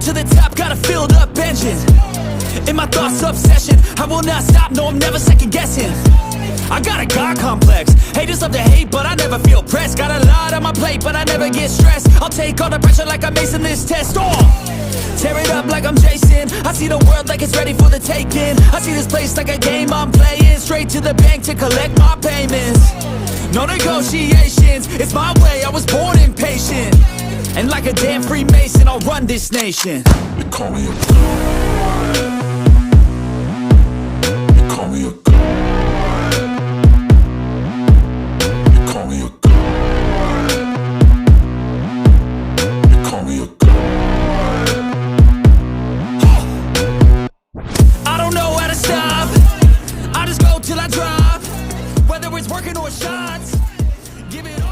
fuel to the top, got a filled up engine. In my thoughts, obsession, I will not stop, no, I'm never second guessing. I got a God complex, haters love to hate, but I never feel pressed. Got a lot on my plate, but I never get stressed. I'll take all the pressure like I'm acing this test. Tear it up like I'm Jason. I see the world like it's ready for the taking. I see this place like a game I'm playing. Straight to the bank to collect my payments. No negotiations, it's my way, I was born impatient. And like a damn Freemason, I'll run this nation. They call me a god. They call me a god. They call me a god. They call me a god. I don't know how to stop, I just go till I drop. Whether it's working or shots, give it all.